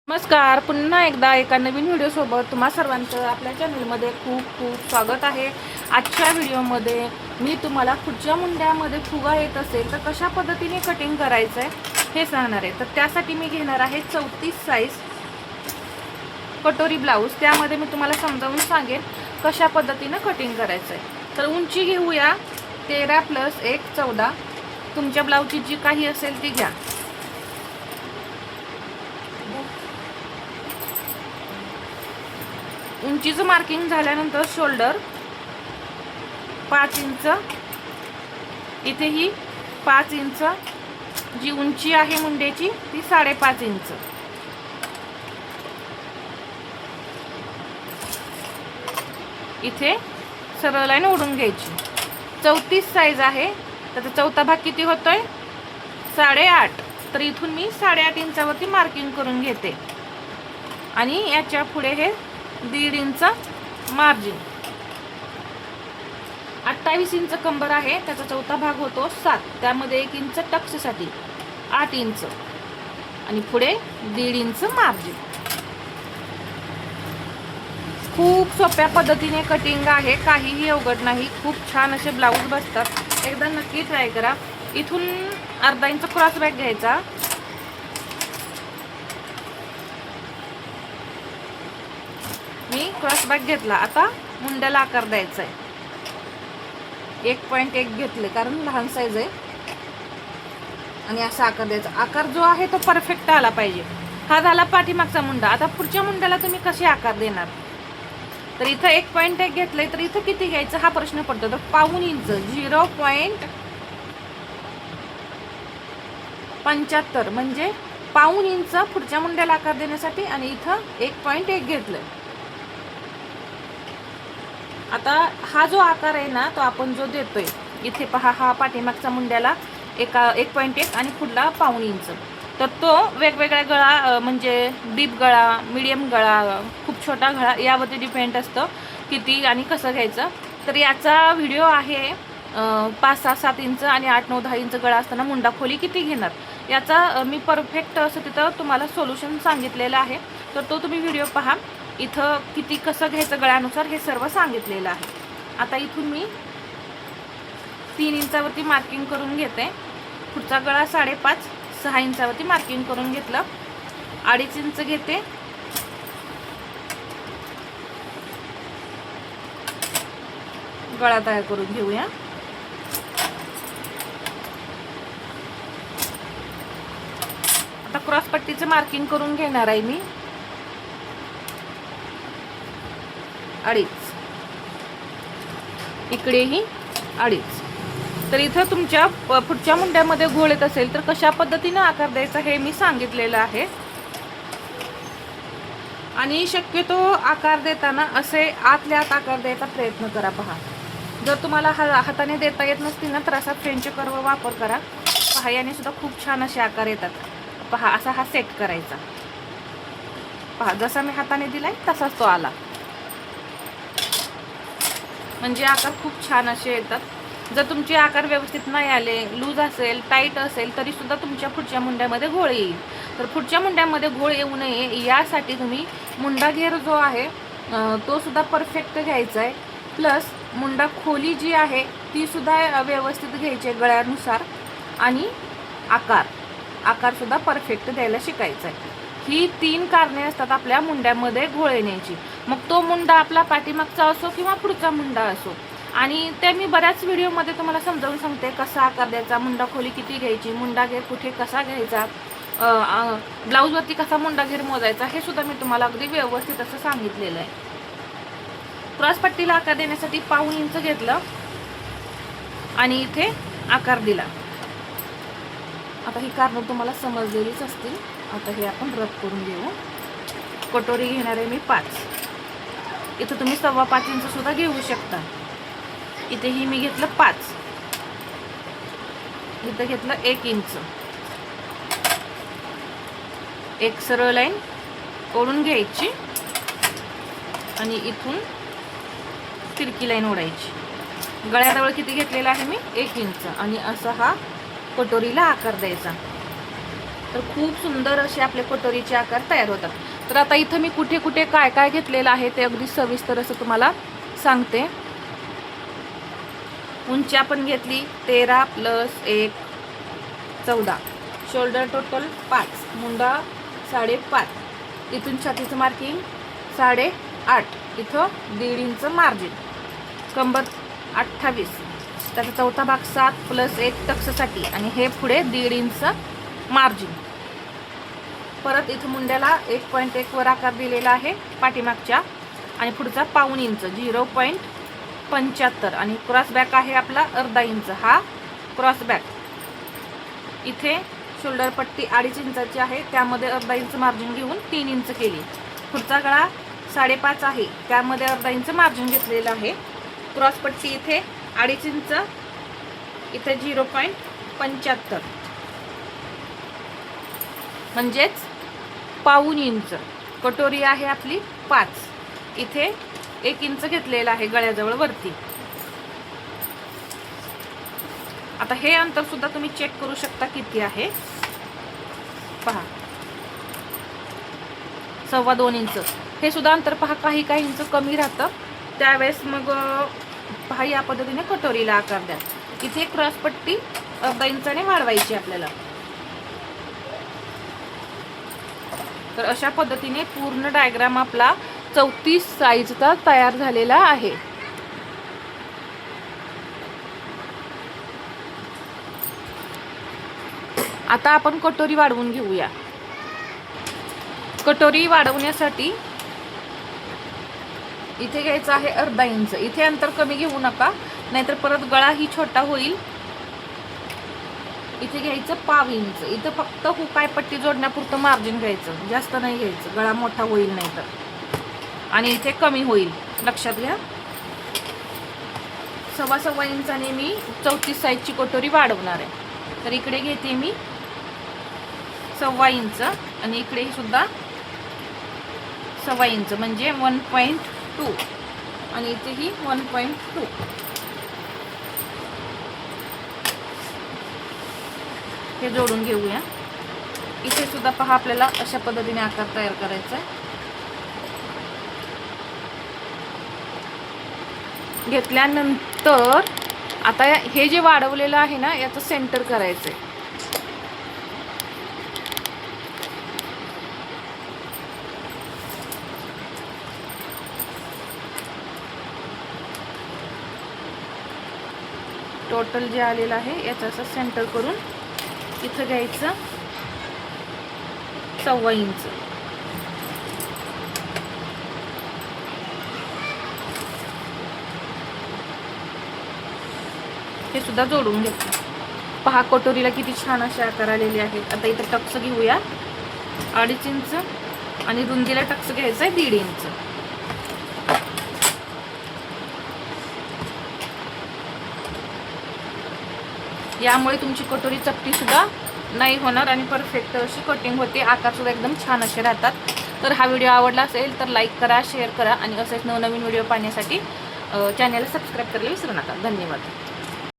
नमस्कार, पुन्हा एकदा एका नवीन व्हिडिओसोबत तुम्हा सर्वांचं आपल्या चॅनलमध्ये खूप खूप स्वागत आहे। आजच्या व्हिडिओमध्ये मी तुम्हाला पुढच्या मुंड्यामध्ये फुगा येत असेल तर कशा पद्धतीने कटिंग करायचं आहे हे सांगणार आहे। तर त्यासाठी मी घेणार आहे 34 साईज कटोरी ब्लाऊज। त्यामध्ये मी तुम्हाला समजावून सांगेन कशा पद्धतीने कटिंग करायचं आहे। तर उंची घेऊया 13 + 1 14। तुमच्या ब्लाऊजची जी काही असेल ती घ्या। उंचीचं मार्किंग झाल्यानंतर शोल्डर 5 इंच, इथेही 5 इंच, जी उंची आहे मुंड्याची ती 5.5 इंच। इथे सरळ लाईन ओढून घ्यायची। 34 साईज आहे, त्याचा चौथा भाग किती होतोय 8.5। तर इथून मी 8.5 इंचावरती मार्किंग करून घेते आणि याच्या पुढे हे 1.5 इंच मार्जिन। 28 इंच कंबर आहे, त्याचा चौथा भाग होतो 7, त्यामध्ये 1 इंच टक्ससाठी 8 इंच आणि पुढे 1.5 इंच मार्जिन। खूप सोप्या पद्धतीने कटिंग आहे, काहीही अवघड नाही। खूप छान असे ब्लाऊज बसतात, एकदा नक्की ट्राय करा। इथून अर्धा इंच क्रॉस बॅक घ्यायचा, मी क्रॉस बॅक घेतला। आता मुंड्याला आकार द्यायचा आहे। 1.1 घेतले कारण लहान साईज आहे आणि असा आकार द्यायचा। आकार जो आहे तो परफेक्ट आला पाहिजे। हा झाला पाठीमागचा मुंडा। आता पुढच्या मुंड्याला तुम्ही कसे आकार देणार? तर इथं 1.1 घेतलंय, तर इथं किती घ्यायचं हा प्रश्न पडतो। तर 1.5 इंच 0.75 म्हणजे 1.5 इंच पुढच्या मुंड्याला आकार देण्यासाठी आणि इथं 1.1 घेतलंय। आता हा जो आकार आहे ना तो आपण जो देतोय, इथे पहा, हा पाठीमागचा मुंड्याला 1.1 आणि पुढला 1.5 इंच। तर तो वेगवेगळ्या गळा म्हणजे डीप गळा, मीडियम गळा, खूप छोटा गळा यावरती डिपेंड असतं किती आणि कसं घ्यायचं। तर याचा व्हिडिओ आहे 5, 6, 7 इंच आणि 8, 9, 10 इंच गळा असताना मुंडा खोली किती घेणार याचा मी परफेक्ट असं तिथं तुम्हाला सोल्युशन सांगितलेलं आहे। तर तो तुम्ही व्हिडिओ पहा, इथं किती कसं घ्यायचं गळ्यानुसार हे सर्व सांगितलेलं आहे। आता इथून मी 3 इंचावरती मार्किंग करून घेते। पुढचा गळा 5.5, 6 इंचावरती मार्किंग करून घेतलं। 2.5 इंच घेते, गळा तयार करून घेऊया। आता क्रॉस पट्टीचं मार्किंग करून घेणार आहे मी 2.5, इकडेही 2.5। तर इथं तुमच्या पुढच्या मुंड्यामध्ये घोळ येत असेल तर कशा पद्धतीने आकार द्यायचा हे मी सांगितलेलं आहे। आणि शक्यतो आकार देताना असे आतल्या आत आकार द्यायचा प्रयत्न करा। पहा, जर तुम्हाला हाताने देता येत नसतील ना तर असा फ्रेंच कर्व वापर करा। पहा, याने सुद्धा खूप छान असे आकार येतात। पहा, असा हा सेट करायचा। पहा, जसा मी हाताने दिलाय तसाच तो आला, म्हणजे आकार खूप छान असे येतात। जर तुमचे आकार व्यवस्थित नाही आले, लूज असेल, टाईट असेल, तरी सुद्धा तुमच्या पुढच्या मुंड्यामध्ये घोळ येईल। तर पुढच्या मुंड्यामध्ये घोळ येऊ नये यासाठी तुम्ही मुंडा घेर जो आहे तो सुद्धा परफेक्ट घ्यायचा आहे। प्लस मुंडा खोली जी आहे ती सुद्धा व्यवस्थित घ्यायची आहे गळ्यानुसार आणि आकार सुद्धा परफेक्ट द्यायला शिकायचा आहे। ही 3 कारणे असतात आपल्या मुंड्यामध्ये घोळ येण्याची। मग तो मुंडा आपला पाठीमागचा असो किंवा पुढचा मुंडा असो, आणि ते मी बऱ्याच व्हिडिओमध्ये तुम्हाला समजावून सांगते कसा आकार द्यायचा, मुंडा खोली किती घ्यायची, मुंडा घेर कुठे कसा घ्यायचा, ब्लाऊजवरती कसा मुंडा घेर मोजायचा, हे सुद्धा मी तुम्हाला अगदी व्यवस्थित असं सांगितलेलं आहे। क्रॉस पट्टीला आकार देण्यासाठी 1.5 इंच घेतलं आणि इथे आकार दिला। आता ही कारणं तुम्हाला समजलेलीच असतील। आता हे आपण रद्द करून घेऊ। कटोरी घेणार आहे मी 5, इथं तुम्ही 5.25 इंच सुद्धा घेऊ शकता। इथेही मी घेतलं 5, इथं घेतलं 1 इंच। एक सरळ लाईन ओढून घ्यायची आणि इथून तिरकी लाईन ओढायची। गळ्याजवळ किती घेतलेला आहे मी 1 इंच आणि असा हा कटोरीला आकार द्यायचा। तर खूप सुंदर असे आपले कटोरीचे आकार तयार होतात. तर आता इथं मी कुठे कुठे काय काय घेतलेलं आहे ते अगदी सविस्तर असं तुम्हाला सांगते. उंची आपण घेतली 13 + 1 14, शोल्डर टोटल 5, मुंडा 5.5, इथून छातीचं मार्किंग 8.5, इथं 1.5 इंच मार्जिन, कंबर 28, त्याचा चौथा भाग 7 + 1 टक्ससाठी आणि हे पुढे 1.5 इंच मार्जिन. परत इथं मुंड्याला 1.1 वर आकार दिलेला आहे पाठीमागच्या आणि पुढचा 1.5 इंच 0.75 आणि क्रॉस बॅक आहे आपला 1/2 इंच. हा क्रॉस बॅक. इथे शोल्डर पट्टी 2.5 इंचाची आहे, त्यामध्ये 1/2 इंच मार्जिन घेऊन 3 इंच केली. पुढचा गळा 5.5 आहे, त्यामध्ये 1/2 इंच मार्जिन घेतलेलं आहे. क्रॉस पट्टी इथे 2.5 इंच, इथे 0.75 म्हणजेच 1.5 इंच. कटोरी आहे आपली 5, इथे 1 इंच घेतलेलं आहे गळ्याजवळ वरती. आता हे अंतर सुद्धा तुम्ही चेक करू शकता किती आहे. पहा 2.25 इंच. हे सुद्धा अंतर पहा काही इंच कमी राहतं. त्यावेळेस मग पहा या पद्धतीने कटोरीला आकार द्या. इथे क्रॉस पट्टी 1/2 इंचाने वाढवायची आपल्याला. तर अशा पद्धतीने पूर्ण डायग्राम आपला 34 साईजचा तयार झालेला आहे. आता आपण कटोरी वाढवून घेऊया. कटोरी वाढवण्यासाठी इथे घ्यायचं आहे 1/2 इंच. इथे अंतर कमी घेऊ नका, नाहीतर परत गळा ही छोटा होईल. इथे घ्यायचं 1/2 इंच. इथं फक्त हुकाय पट्टी जोडण्यापुरतं मार्जिन घ्यायचं, जास्त नाही घ्यायचं, गळा मोठा होईल नाही तर. आणि इथे कमी होईल, लक्षात घ्या. 2.25 इंचाने मी 34 साईजची कटोरी वाढवणार आहे. तर इकडे घेते मी 2.25 इंच आणि इकडे सुद्धा 2.25 इंच म्हणजे 1.2 आणि इथेही 1.2. हे जोडून घेऊया. इथे सुद्धा पहा आपल्याला अशा पद्धतीने आकार तयार करायचा आहे. घेतल्यानंतर आता हे जे वाढवलेलं आहे ना, याचं सेंटर करायचं आहे. टोटल जे आलेलं आहे याचं असं सेंटर करून इथं घ्यायचं 2.25 इंच. हे सुद्धा जोडून घेतलं. पहा कटोरीला किती छान असे आकार आलेले आहेत. आता इथं टक्स घेऊया 2.5 इंच आणि रुंदीला टक्स घ्यायचा आहे 1.5 इंच. यामुळे तुमची कटोरी चपटी सुद्धा नाही होणार आणि परफेक्ट अशी कटिंग होते. आकार सुद्धा एकदम छान असे राहतात. तर हा व्हिडिओ आवडला असेल तर लाईक करा, शेअर करा आणि असेच नवनवीन व्हिडिओ पाहण्यासाठी चॅनलला सबस्क्राईब करायला विसरू नका. धन्यवाद.